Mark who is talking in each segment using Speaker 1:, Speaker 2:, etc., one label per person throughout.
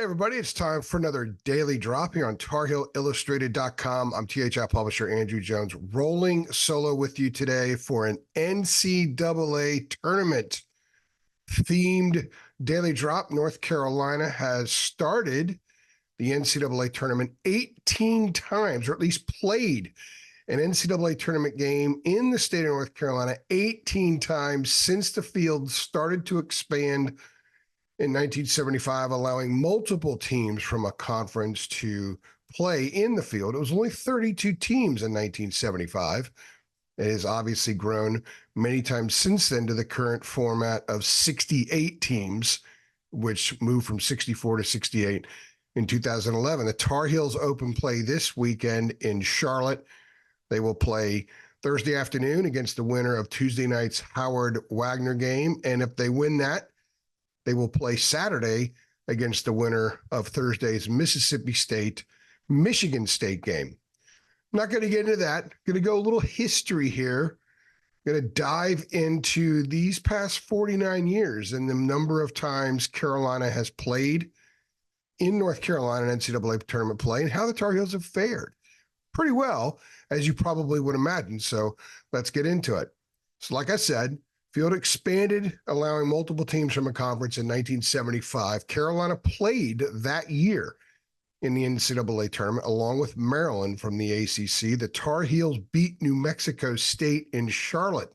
Speaker 1: Hey everybody, it's time for another daily drop here on TarHeelIllustrated.com. I'm THI publisher Andrew Jones, rolling solo with you today for an NCAA tournament themed daily drop. North Carolina has started the NCAA tournament 18 times, or at least played an NCAA tournament game in the state of North Carolina 18 times since the field started to expand in 1975, allowing multiple teams from a conference to play in the field. It was only 32 teams in 1975. It has obviously grown many times since then to the current format of 68 teams, which moved from 64 to 68 in 2011. The Tar Heels open play this weekend in Charlotte. They will play Thursday afternoon against the winner of Tuesday night's Howard Wagner game. And if they win that, they will play Saturday against the winner of Thursday's Mississippi State, Michigan State game. I'm not going to get into that. Going to go a little history here. Going to dive into these past 49 years and the number of times Carolina has played in North Carolina in NCAA tournament play and how the Tar Heels have fared. Pretty well, as you probably would imagine. So let's get into it. So like I said, field expanded, allowing multiple teams from a conference in 1975. Carolina played that year in the NCAA tournament, along with Maryland from the ACC. The Tar Heels beat New Mexico State in Charlotte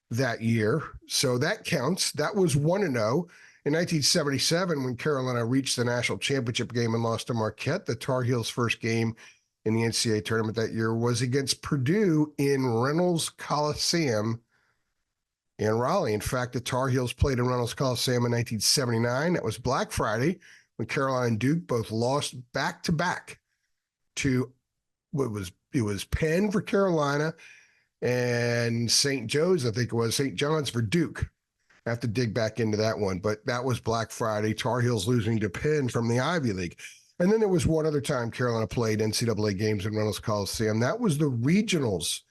Speaker 1: that year, so that counts. That was 1-0. In 1977, when Carolina reached the national championship game and lost to Marquette, the Tar Heels' first game in the NCAA tournament that year was against Purdue in Reynolds Coliseum in Raleigh. In fact, the Tar Heels played in Reynolds Coliseum in 1979. That was Black Friday when Carolina and Duke both lost back-to-back to it was Penn for Carolina and St. Joe's, I think it was, St. John's for Duke. I have to dig back into that one, but that was Black Friday. Tar Heels losing to Penn from the Ivy League. And then there was one other time Carolina played NCAA games in Reynolds Coliseum. That was the regionals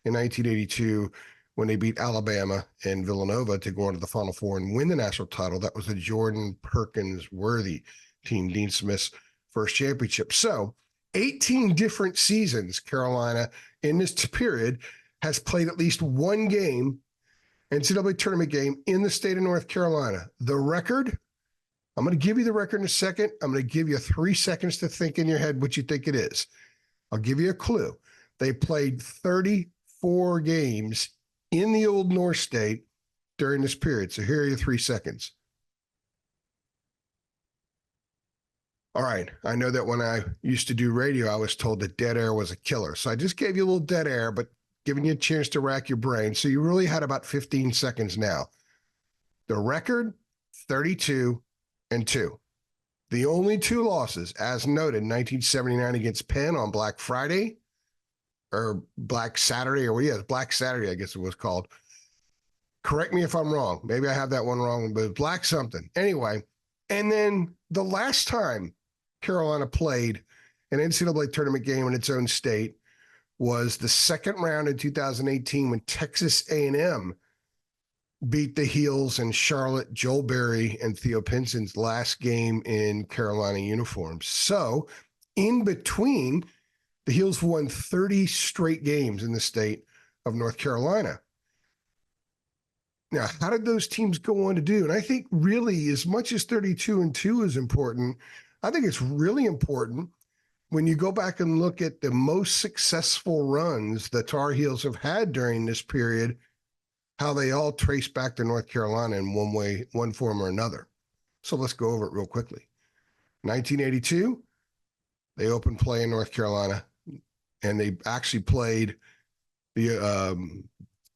Speaker 1: in 1982, when they beat Alabama and Villanova to go on to the Final Four and win the national title. That was the Jordan Perkins-worthy team, Dean Smith's first championship. So 18 different seasons, Carolina, in this period, has played at least one game, NCAA tournament game, in the state of North Carolina. The record, I'm going to give you the record in a second. I'm going to give you 3 seconds to think in your head what you think it is. I'll give you a clue. They played 34 games in the Old North State during this period. So here are your 3 seconds. All right. I know that when I used to do radio, I was told that dead air was a killer. So I just gave you a little dead air, but giving you a chance to rack your brain. So you really had about 15 seconds now. The record, 32-2. The only 2 losses, as noted, 1979 against Penn on Black Friday, or Black Saturday, Black Saturday, I guess it was called. Correct me if I'm wrong. Maybe I have that one wrong, but Black something. Anyway, and then the last time Carolina played an NCAA tournament game in its own state was the second round in 2018 when Texas A&M beat the Heels in Charlotte, Joel Berry and Theo Pinson's last game in Carolina uniforms. So in between, the Heels won 30 straight games in the state of North Carolina. Now, how did those teams go on to do? And I think really, as much as 32-2 is important, I think it's really important when you go back and look at the most successful runs the Tar Heels have had during this period, how they all trace back to North Carolina in one way, one form or another. So let's go over it real quickly. 1982, they opened play in North Carolina, and they actually played the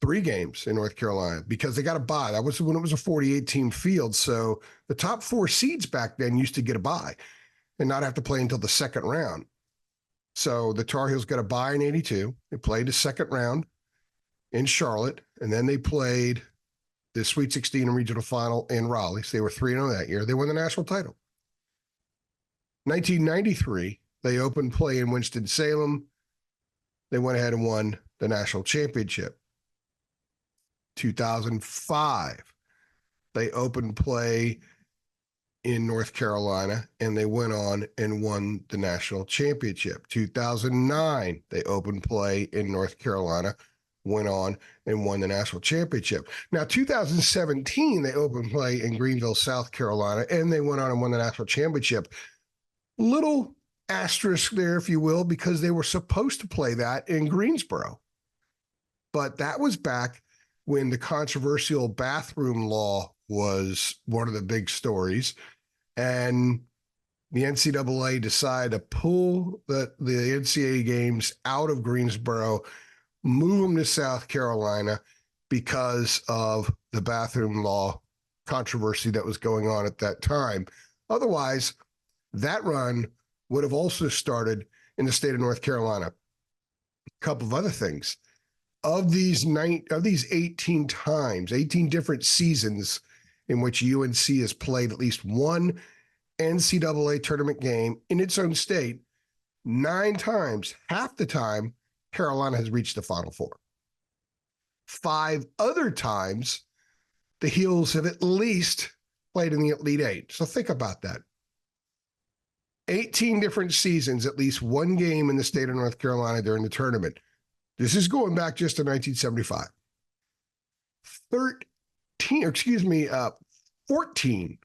Speaker 1: 3 games in North Carolina because they got a bye. That was when it was a 48-team field. So the top 4 seeds back then used to get a bye and not have to play until the second round. So the Tar Heels got a bye in 82. They played the second round in Charlotte, and then they played the Sweet 16 and regional final in Raleigh. So they were 3-0 that year. They won the national title. 1993, they opened play in Winston-Salem. They went ahead and won the national championship. 2005, they opened play in North Carolina, and they went on and won the national championship. 2009, they opened play in North Carolina, went on and won the national championship. Now, 2017, they opened play in Greenville, South Carolina, and they went on and won the national championship. Little asterisk there, if you will, because they were supposed to play that in Greensboro. But that was back when the controversial bathroom law was one of the big stories. And the NCAA decided to pull the NCAA games out of Greensboro, move them to South Carolina because of the bathroom law controversy that was going on at that time. Otherwise, that run would have also started in the state of North Carolina. A couple of other things. Of these 18 times, 18 different seasons in which UNC has played at least one NCAA tournament game in its own state, 9 times, half the time, Carolina has reached the Final Four. 5 other times, the Heels have at least played in the Elite Eight. So think about that. 18 different seasons, at least one game in the state of North Carolina during the tournament. This is going back just to 1975. 14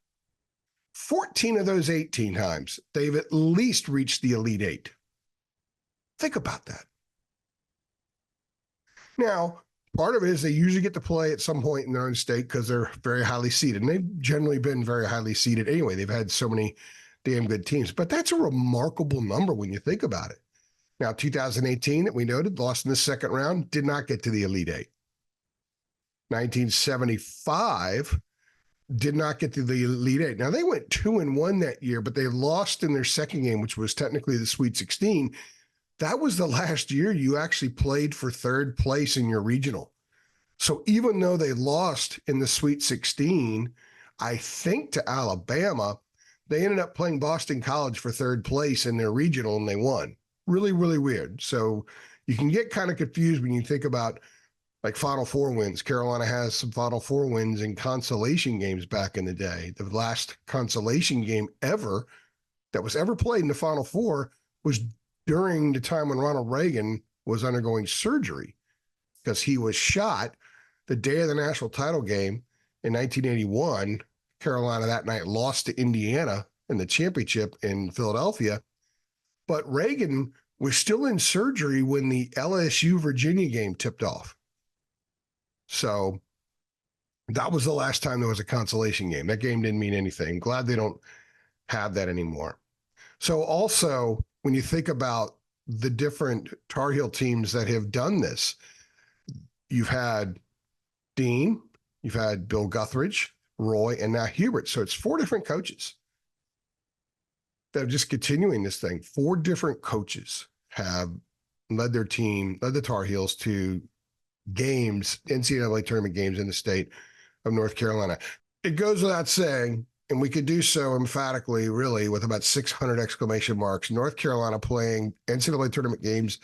Speaker 1: of those 18 times, they've at least reached the Elite Eight. Think about that. Now, part of it is they usually get to play at some point in their own state because they're very highly seeded. And they've generally been very highly seeded anyway. They've had so many damn good teams. But that's a remarkable number when you think about it. Now, 2018, that we noted, lost in the second round, did not get to the Elite Eight. 1975 did not get to the Elite Eight. Now, they went 2-1 that year, but they lost in their second game, which was technically the Sweet 16. That was the last year you actually played for third place in your regional. So even though they lost in the Sweet 16, I think to Alabama, they ended up playing Boston College for third place in their regional, and they won. Really, really weird. So you can get kind of confused when you think about like Final Four wins. Carolina has some Final Four wins in consolation games back in the day. The last consolation game ever that was ever played in the Final Four was during the time when Ronald Reagan was undergoing surgery because he was shot the day of the national title game in 1981. Carolina that night lost to Indiana in the championship in Philadelphia. But Reagan was still in surgery when the LSU-Virginia game tipped off. So that was the last time there was a consolation game. That game didn't mean anything. Glad they don't have that anymore. So also, when you think about the different Tar Heel teams that have done this, you've had Dean, you've had Bill Guthridge, Roy, and now Hubert. So it's 4 different coaches. They're just continuing this thing. 4 different coaches have led their team, led the Tar Heels to games, NCAA tournament games in the state of North Carolina. It goes without saying, and we could do so emphatically, really, with about 600 exclamation marks, North Carolina playing NCAA tournament games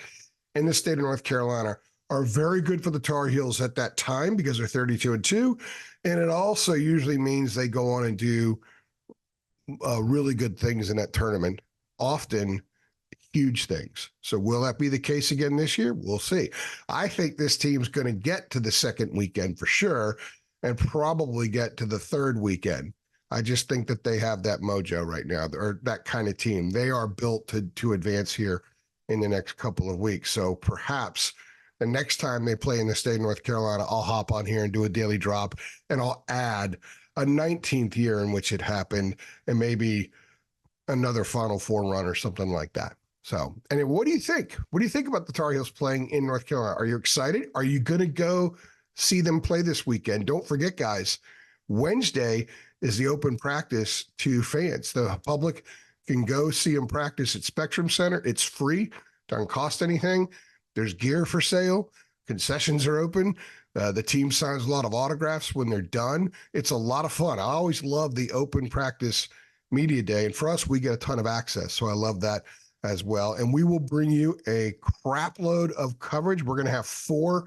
Speaker 1: in the state of North Carolina are very good for the Tar Heels at that time because they're 32-2. And it also usually means they go on and do really good things in that tournament, often huge things. So will that be the case again this year? We'll see. I think this team's going to get to the second weekend for sure and probably get to the third weekend. I just think that they have that mojo right now, or that kind of team. They are built to advance here in the next couple of weeks. So perhaps the next time they play in the state of North Carolina, I'll hop on here and do a daily drop, and I'll add a 19th year in which it happened and maybe another Final Four run or something like that. So, and what do you think? What do you think about the Tar Heels playing in North Carolina? Are you excited? Are you going to go see them play this weekend? Don't forget, guys, Wednesday is the open practice to fans. The public can go see them practice at Spectrum Center. It's free. Doesn't cost anything. There's gear for sale. Concessions are open. The team signs a lot of autographs when they're done. It's a lot of fun. I always love the open practice media day. And for us, we get a ton of access. So I love that as well. And we will bring you a crap load of coverage. We're going to have 4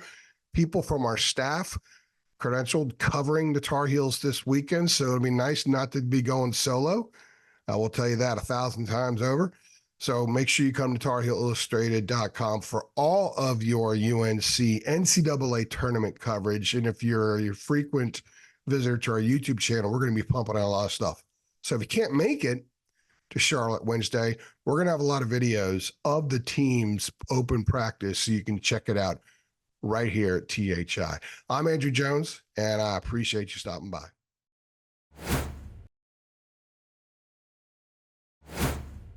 Speaker 1: people from our staff credentialed covering the Tar Heels this weekend. So it'll be nice not to be going solo. I will tell you that 1,000 times over. So make sure you come to TarHeelIllustrated.com for all of your UNC NCAA tournament coverage. And if you're a frequent visitor to our YouTube channel, we're going to be pumping out a lot of stuff. So if you can't make it to Charlotte Wednesday, we're going to have a lot of videos of the team's open practice so you can check it out right here at THI. I'm Andrew Jones, and I appreciate you stopping by.